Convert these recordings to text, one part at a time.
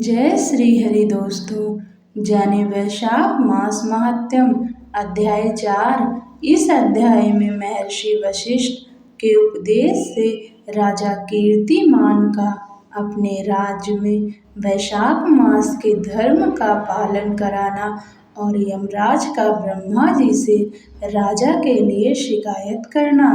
जय श्री हरि दोस्तों। जाने वैशाख मास महात्म्यम अध्याय 4। इस अध्याय में महर्षि वशिष्ठ के उपदेश से राजा कीर्तिमान का अपने राज्य में वैशाख मास के धर्म का पालन कराना और यमराज का ब्रह्मा जी से राजा के लिए शिकायत करना।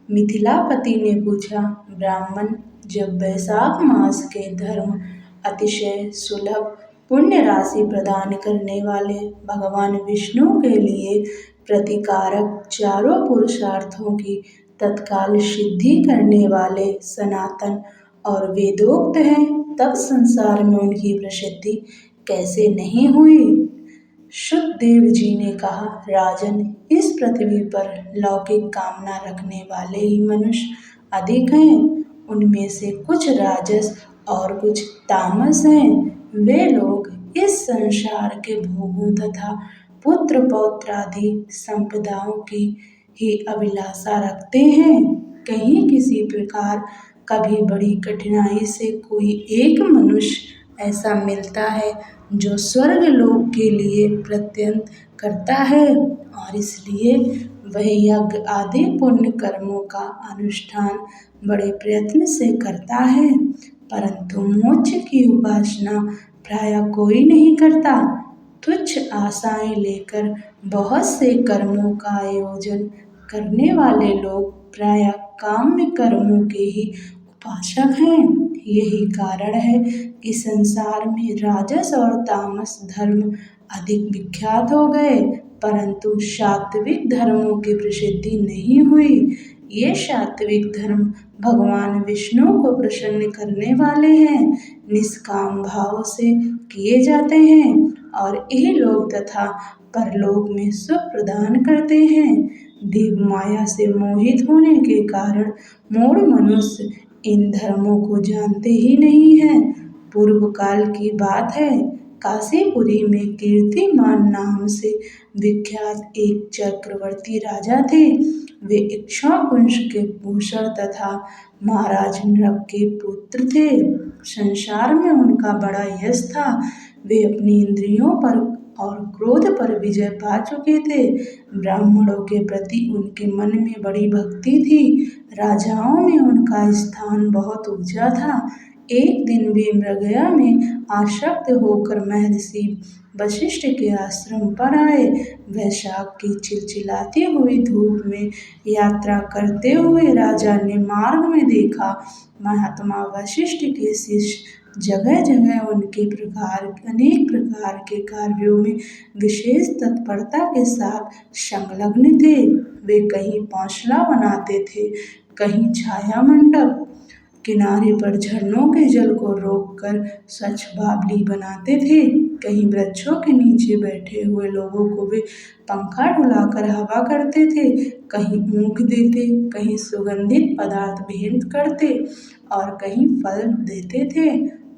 मिथिलापति ने पूछा, ब्राह्मण, जब वैशाख मास के धर्म अतिशय सुलभ पुण्य राशि प्रदान करने वाले भगवान विष्णु के लिए प्रतिकारक चारों पुरुषार्थों की तत्काल सिद्धि करने वाले सनातन और वेदोक्त हैं, तब संसार में उनकी प्रसिद्धि कैसे नहीं हुई। शुकदेव जी ने कहा, राजन, इस पृथ्वी पर लौकिक कामना रखने वाले ही मनुष्य अधिक हैं। उनमें से कुछ राजस और कुछ तामस हैं। वे लोग इस संसार के भोगों तथा पुत्र पौत्र आदि संपदाओं की ही अभिलाषा रखते हैं। कहीं किसी प्रकार कभी बड़ी कठिनाई से कोई एक मनुष्य ऐसा मिलता है जो स्वर्ग लोक के लिए प्रयत्न करता है और इसलिए वह यज्ञ आदि पुण्य कर्मों का अनुष्ठान बड़े प्रयत्न से करता है, परंतु मोक्ष की उपासना प्रायः कोई नहीं करता। तुच्छ आशाएं लेकर बहुत से कर्मों का आयोजन करने वाले लोग प्रायः काम्य कर्मों के ही उपासक हैं। यही कारण है कि संसार में राजस और तामस धर्म अधिक विख्यात हो गए, परंतु सात्विक धर्मों की प्रसिद्धि नहीं हुई। ये सात्विक धर्म भगवान विष्णु को प्रसन्न करने वाले हैं, निष्काम भाव से किए जाते हैं और यही लोक तथा परलोक में सुख प्रदान करते हैं। देव माया से मोहित होने के कारण मूढ़ मनुष्य इन धर्मों को जानते ही नहीं है। पूर्व काल की बात है, काशीपुरी में कीर्तिमान नाम से विख्यात एक चक्रवर्ती राजा थे। वे इक्ष्वाकुवंश के भूषण तथा महाराज नृप के पुत्र थे। संसार में उनका बड़ा यश था। वे अपनी इंद्रियों पर और क्रोध पर विजय पा चुके थे। ब्राह्मणों के प्रति उनके मन में बड़ी भक्ति थी। राजाओं में उनका स्थान बहुत ऊंचा था। एक दिन वे मृगया में आसक्त होकर महर्षि वशिष्ठ के आश्रम पर आए। वैशाख की चिलचिलाती हुई धूप में यात्रा करते हुए राजा ने मार्ग में देखा, महात्मा वशिष्ठ के शिष्य जगह जगह अनेक प्रकार के कार्यों में विशेष तत्परता के साथ संलग्न थे। वे कहीं पौंसला बनाते थे, कहीं छाया मंडप किनारे पर झरनों के जल को रोककर स्वच्छ बावली बनाते थे, कहीं वृक्षों के नीचे बैठे हुए लोगों को वे पंखा डुलाकर हवा करते थे, कहीं ऊख देते, कहीं सुगंधित पदार्थ भेंट करते और कहीं फल देते थे।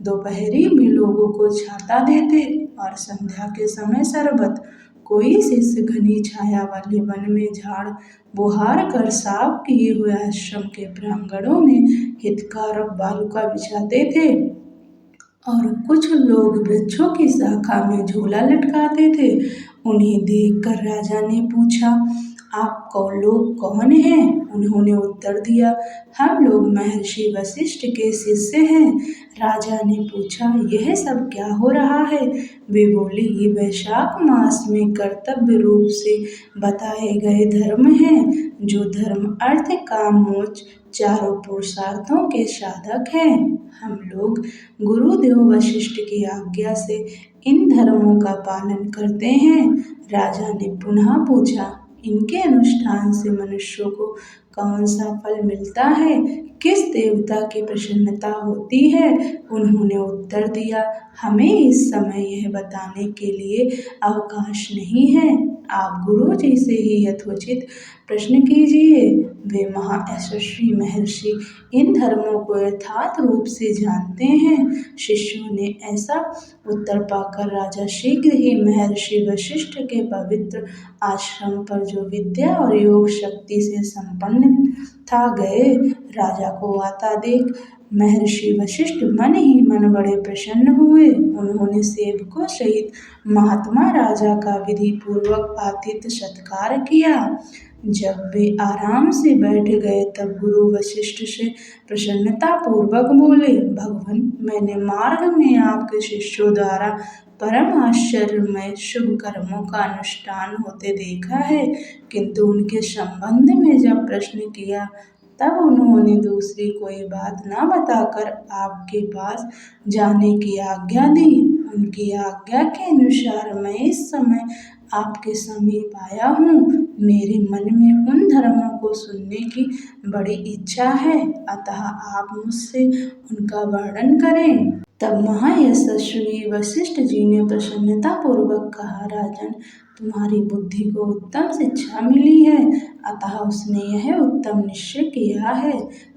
दोपहरी में लोगों को छाता देते और संध्या के समय शरबत। कोई शिष्य घनी छाया वाले वन में झाड़ बुहार कर साफ किए हुए आश्रम के प्रांगणों में हितकारक बालुका बिछाते थे और कुछ लोग वृक्षों की शाखा में झूला लटकाते थे। उन्हें देखकर राजा ने पूछा, आप लोग कौन हैं? उन्होंने उत्तर दिया, हम लोग महर्षि वशिष्ठ के शिष्य हैं। राजा ने पूछा, यह सब क्या हो रहा है? वे बोले, ये वैशाख मास में कर्तव्य रूप से बताए गए धर्म हैं, जो धर्म अर्थ काम मोक्ष चारों पुरुषार्थों के साधक हैं। हम लोग गुरुदेव वशिष्ठ की आज्ञा से इन धर्मों का पालन करते हैं। राजा ने पुनः पूछा, इनके अनुष्ठान से मनुष्यों को कौन सा फल मिलता है? किस देवता की प्रसन्नता होती है? उन्होंने उत्तर दिया, हमें इस समय यह बताने के लिए अवकाश नहीं है। आप गुरु जी से ही यथोचित प्रश्न कीजिए। वे महायशस्वी महर्षि इन धर्मों को यथार्थ रूप से जानते हैं। शिष्यों ने ऐसा उत्तर पाकर राजा शीघ्र ही महर्षि वशिष्ठ के पवित्र आश्रम पर, जो विद्या और योग शक्ति से संपन्न था, गए। राजा को आता देख महर्षि वशिष्ठ मन ही मन बड़े प्रसन्न हुए। उन्होंने सेवकों सहित महात्मा राजा का विधि पूर्वक आतिथ्य सत्कार किया। जब वे आराम से बैठ गए तब गुरु वशिष्ठ से प्रसन्नता पूर्वक बोले, भगवान, मैंने मार्ग में आपके शिष्यों द्वारा परम आश्चर्यमय शुभ कर्मों का अनुष्ठान होते देखा है, किंतु उनके संबंध में जब प्रश्न किया तब उन्होंने दूसरी कोई बात न बताकर आपके पास जाने की आज्ञा दी। उनकी आज्ञा के अनुसार मैं इस समय आपके समीप आया हूँ। मेरे मन में उन धर्मों को सुनने की बड़ी इच्छा है, अतः आप मुझसे उनका वर्णन करें। तब महायशस्वी वशिष्ठ जी ने प्रसन्नता पूर्वक कहा, राजन, तुम्हारी बुद्धि को उत्तम शिक्षा मिली है, अतः उसने यह उत्तम निश्चय किया है।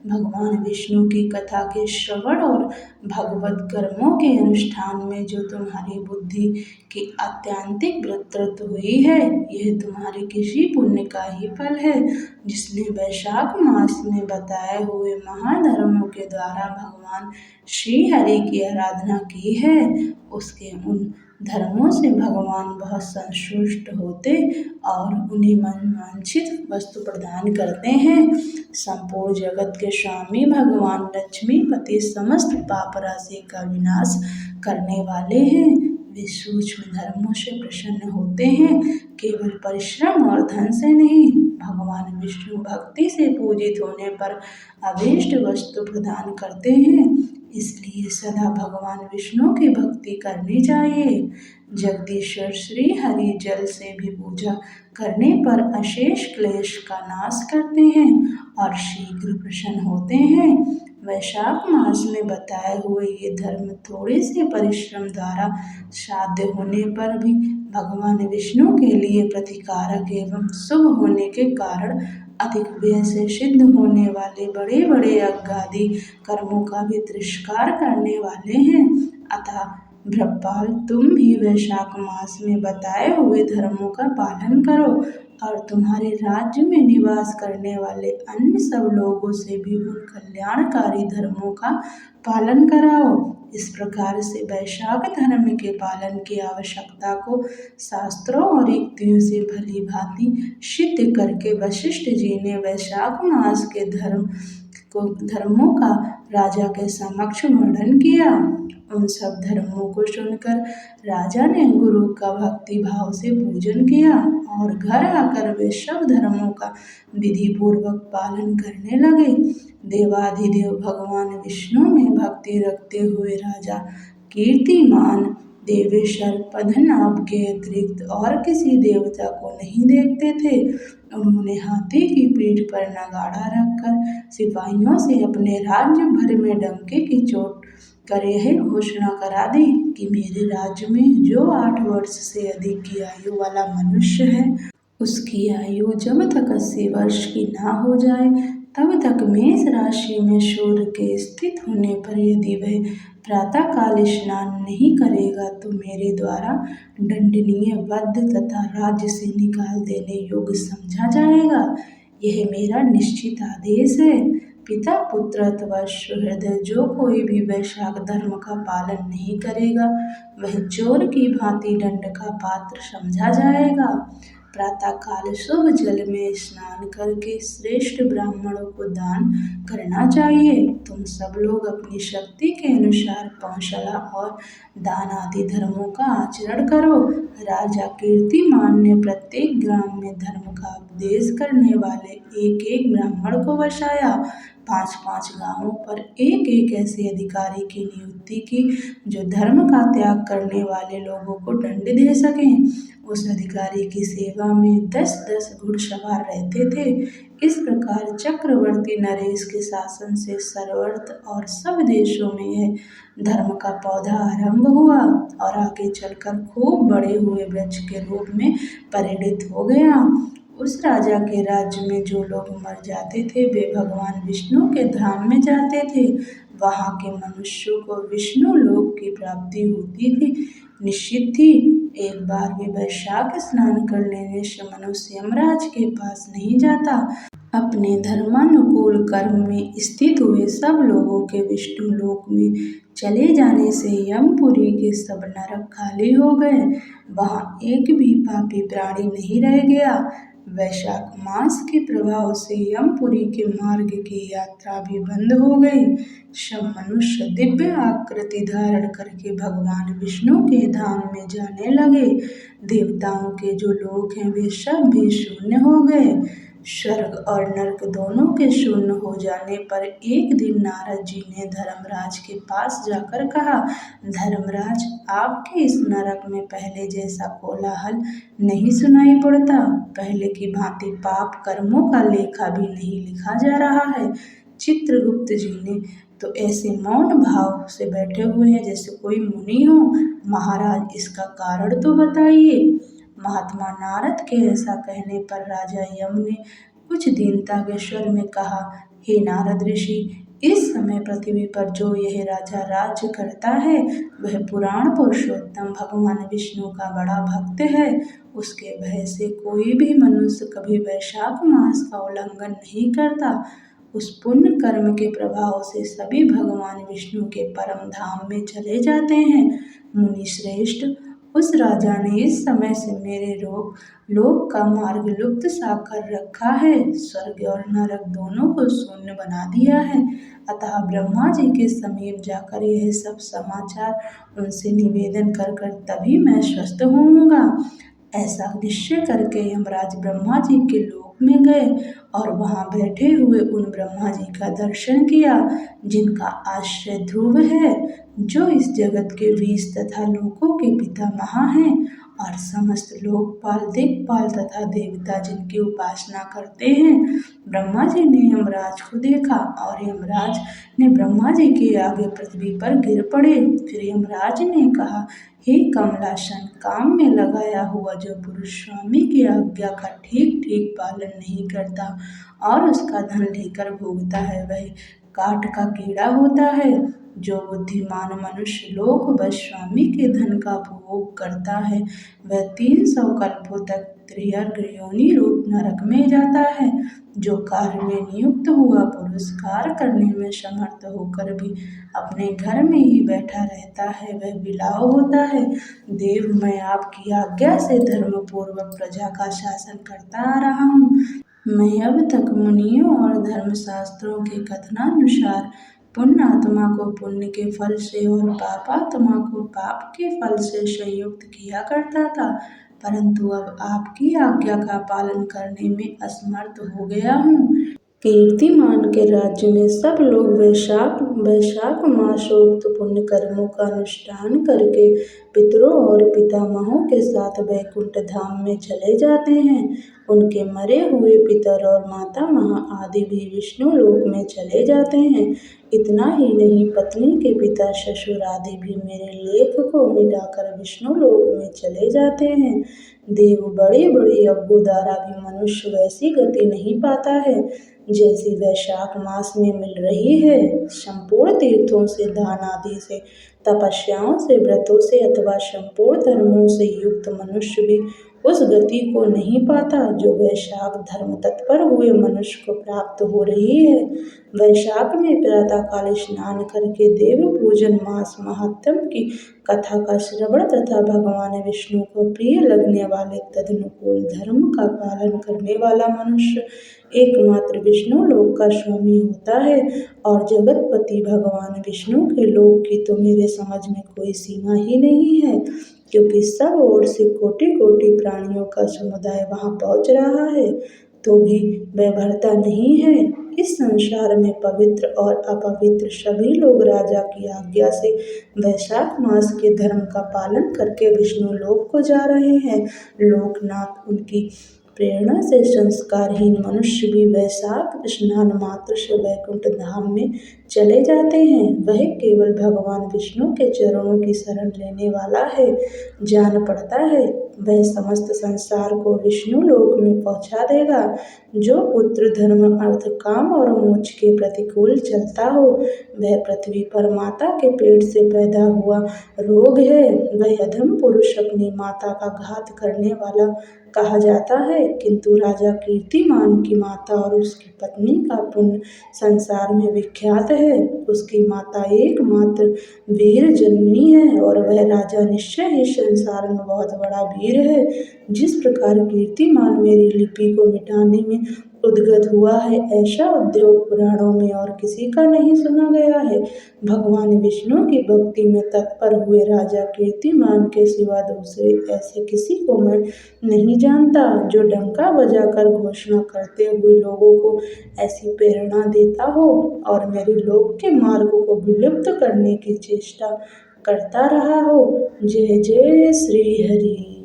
भगवान विष्णु की कथा के श्रवण और भगवत कर्मों के अनुष्ठान में जो तुम्हारी बुद्धि की अत्यंतिक वृद्धि हुई है, यह तुम्हारे किसी पुण्य का ही फल है, जिसने वैशाख मास में बताए हुए महाधर्मों के द्वारा भगवान श्री हरि की आराधना की है। उसके उन धर्मों से भगवान बहुत संतुष्ट होते और उन्हें मनवांछित वस्तु प्रदान करते हैं। संपूर्ण जगत के स्वामी भगवान लक्ष्मीपति समस्त पाप राशि का विनाश करने वाले हैं। वे सूक्ष्म धर्मों से प्रसन्न होते हैं, केवल परिश्रम और धन से नहीं। भगवान विष्णु भक्ति से पूजित होने पर अभीष्ट वस्तु प्रदान करते हैं, इसलिए सदा भगवान विष्णु की भक्ति करनी चाहिए। जगदीश्वर श्री हरि जल से भी पूजा करने पर अशेष क्लेश का नाश करते हैं और शीघ्र प्रसन्न होते हैं। वैशाख मास में बताए हुए ये धर्म थोड़े से परिश्रम द्वारा साध्य होने पर भी भगवान विष्णु के लिए प्रतिकारक एवं शुभ होने के कारण अधिक व्यय से सिद्ध होने वाले बड़े बड़े यज्ञ आदि कर्मों का भी तिरस्कार करने वाले हैं। अतः भृपाल, तुम भी वैशाख मास में बताए हुए धर्मों का पालन करो और तुम्हारे राज्य में निवास करने वाले अन्य सब लोगों से भी उन कल्याणकारी धर्मों का पालन कराओ। इस प्रकार से वैशाख धर्म के पालन की आवश्यकता को शास्त्रों और युक्तियों से भली भांति सिद्ध करके वशिष्ठ जी ने वैशाख मास के धर्मों का राजा के समक्ष वर्णन किया। उन सब धर्मों को सुनकर राजा ने गुरु का भक्ति भाव से पूजन किया और घर आकर वे सब धर्मों का विधि पूर्वक पालन करने लगे। देवाधिदेव भगवान विष्णु में भक्ति रखते हुए राजा कीर्तिमान देवेश्वर पद्मनाभ के अतिरिक्त और किसी देवता को नहीं देखते थे। उन्होंने हाथी की पीठ पर नगाड़ा रखकर सिपाहियों से अपने राज्य भर में डंके की चोट कर यह घोषणा करा दी कि मेरे राज्य में जो 8 वर्ष से अधिक की आयु वाला मनुष्य है, उसकी आयु जब तक 80 वर्ष की ना हो जाए तब तक मेष राशि में सूर्य के स्थित होने पर यदि वह प्रातःकाल स्नान नहीं करेगा तो मेरे द्वारा दंडनीय, वध तथा राज्य से निकाल देने योग्य समझा जाएगा। यह मेरा निश्चित आदेश है। पिता पुत्र अथवा सुहृद जो कोई भी वैशाख धर्म का पालन नहीं करेगा वह चोर की भांति दंड का पात्र समझा जाएगा। प्रातःकाल शुभ जल में स्नान करके श्रेष्ठ ब्राह्मणों को दान करना चाहिए। तुम सब लोग अपनी शक्ति के अनुसार पौंसला और दान आदि धर्मों का आचरण करो। राजा कीर्तिमान ने प्रत्येक ग्राम में धर्म का उपदेश करने वाले एक एक ब्राह्मण को बसाया। 5-5 गांवों पर एक एक ऐसे अधिकारी की नियुक्ति की जो धर्म का त्याग करने वाले लोगों को दंड दे सकें। उस अधिकारी की सेवा में 10-10 घुड़सवार रहते थे। इस प्रकार चक्रवर्ती नरेश के शासन से सर्वत्र और सब देशों में यह धर्म का पौधा आरंभ हुआ और आगे चलकर खूब बड़े हुए वृक्ष के रूप में परिणित हो गया। उस राजा के राज्य में जो लोग मर जाते थे वे भगवान विष्णु के धाम में जाते थे। वहाँ के मनुष्यों को विष्णु लोक की प्राप्ति होती थी, निश्चित थी। एक बार भी वैशाख स्नान कर लेने से मनुष्य यमराज के पास नहीं जाता। अपने धर्मानुकूल कर्म में स्थित हुए सब लोगों के विष्णु लोक में चले जाने से यमपुरी के सब नरक खाली हो गए। वहाँ एक भी पापी प्राणी नहीं रह गया। वैशाख मास के प्रभाव से यमपुरी के मार्ग की यात्रा भी बंद हो गई। सब मनुष्य दिव्य आकृति धारण करके भगवान विष्णु के धाम में जाने लगे। देवताओं के जो लोक हैं वे सब भी शून्य हो गए। स्वर्ग और नरक दोनों के शून्य हो जाने पर एक दिन नारद जी ने धर्मराज के पास जाकर कहा, धर्मराज, आपके इस नरक में पहले जैसा कोलाहल नहीं सुनाई पड़ता। पहले की भांति पाप कर्मों का लेखा भी नहीं लिखा जा रहा है। चित्रगुप्त जी ने तो ऐसे मौन भाव से बैठे हुए हैं जैसे कोई मुनि हो। महाराज, इसका कारण तो बताइए। महात्मा नारद के ऐसा कहने पर राजा यम ने कुछ दीनता के स्वर में कहा, हे नारद ऋषि, इस समय पृथ्वी पर जो यह राजा राज्य करता है वह पुराण पुरुषोत्तम भगवान विष्णु का बड़ा भक्त है। उसके भय से कोई भी मनुष्य कभी वैशाख मास का उल्लंघन नहीं करता। उस पुण्य कर्म के प्रभाव से सभी भगवान विष्णु के परम धाम में चले जाते हैं। मुनि श्रेष्ठ, उस राजा ने इस समय से मेरे लोक का मार्ग लुप्त सा कर रखा है। स्वर्ग और नरक दोनों को शून्य बना दिया है। अतः ब्रह्मा जी के समीप जाकर यह सब समाचार उनसे निवेदन कर तभी मैं स्वस्थ होऊंगा। ऐसा निश्चय करके यमराज ब्रह्मा जी के लोक में गए और वहां बैठे हुए उन ब्रह्मा जी का दर्शन किया जिनका आश्रय ध्रुव है, जो इस जगत के बीज तथा लोकों के पितामह हैं और समस्त लोकपाल, दिक्पाल तथा देवता जिनकी उपासना करते हैं। ब्रह्मा जी ने यमराज को देखा और यमराज ने ब्रह्मा जी के आगे पृथ्वी पर गिर पड़े। फिर यमराज ने कहा, हे कमलासन, काम में लगाया हुआ जो पुरुष स्वामी की आज्ञा का ठीक ठीक पालन नहीं करता और उसका धन लेकर भोगता है वह काठ का कीड़ा होता है। जो बुद्धिमान मनुष्य लोक व स्वामी के धन का भोग करता है वह 300 कल्पों तक त्रिअर्घ योनि रूप नरक में जाता है। जो कार्य में नियुक्त हुआ पुरुष कार्य करने में समर्थ होकर भी अपने घर में ही बैठा रहता है वह बिलाव होता है। देव, मैं आपकी आज्ञा से धर्म पूर्वक प्रजा का शासन करता आ रहा हूँ। मैं अब तक मुनियों और धर्मशास्त्रों के कथनानुसार पुण्यात्मा को पुण्य के फल से और पापात्मा को पाप के फल से संयुक्त किया करता था, परंतु अब आपकी आज्ञा का पालन करने में असमर्थ हो गया हूँ। कीर्तिमान के राज्य में सब लोग वैशाख मासोक्त पुण्य कर्मों का अनुष्ठान करके पितरों और पितामहों के साथ वैकुंठ धाम में चले जाते हैं। उनके मरे हुए पितर और मातामह आदि भी विष्णु लोक में चले जाते हैं। इतना ही नहीं, पत्नी के पिता, ससुर आदि भी मेरे लेख को मिटाकर विष्णु लोक में चले जाते हैं। देव, बड़े बड़े यज्ञों द्वारा भी मनुष्य वैसी गति नहीं पाता है जैसी वैशाख मास में मिल रही है। संपूर्ण तीर्थों से, दान आदि से, तपस्याओं से, व्रतों से अथवा संपूर्ण धर्मों से युक्त मनुष्य भी उस गति को नहीं पाता जो वैशाख धर्म तत्पर हुए मनुष्य को प्राप्त हो रही है। वैशाख में प्रातःकाल स्नान करके देव पूजन, मास महात्म की कथा का श्रवण तथा भगवान विष्णु को प्रिय लगने वाले तदनुकूल धर्म का पालन करने वाला मनुष्य एकमात्र विष्णु लोक का स्वामी होता है। और जगतपति भगवान विष्णु के लोक की तो मेरे समझ में कोई सीमा ही नहीं है, क्योंकि सब ओर से कोटि कोटि प्राणियों का समुदाय वहां पहुंच रहा है, तो भी वह भरता नहीं है। इस संसार में पवित्र और अपवित्र सभी लोग राजा की आज्ञा से वैशाख मास के धर्म का पालन करके विष्णु लोक को जा रहे हैं। लोकनाथ, उनकी प्रेरणा से संस्कारहीन मनुष्य भी वैशाख स्नान मात्र से वैकुंठ धाम में चले जाते हैं। वह केवल भगवान विष्णु के चरणों की शरण लेने वाला है। जान पड़ता है वह समस्त संसार को विष्णु लोक में पहुँचा देगा। जो पुत्र धर्म अर्थ काम और मोक्ष के प्रतिकूल चलता हो वह पृथ्वी पर माता के पेट से पैदा हुआ रोग है। वह अधम पुरुष अपनी माता का घात करने वाला कहा जाता है, किंतु राजा कीर्तिमान की माता और उसकी पत्नी का पुण्य संसार में विख्यात है। उसकी माता एकमात्र वीर जननी है और वह राजा निश्चय ही संसार में बहुत बड़ा वीर है। जिस प्रकार कीर्तिमान मेरी लिपि को मिटाने में उद्गत हुआ है, ऐसा उद्योग पुराणों में और किसी का नहीं सुना गया है। भगवान विष्णु की भक्ति में तत्पर हुए राजा कीर्तिमान के सिवा दूसरे ऐसे किसी को मैं नहीं जानता जो डंका बजाकर घोषणा करते हुए लोगों को ऐसी प्रेरणा देता हो और मेरे लोक के मार्ग को विलुप्त करने की चेष्टा करता रहा हो। जय जय श्री हरि।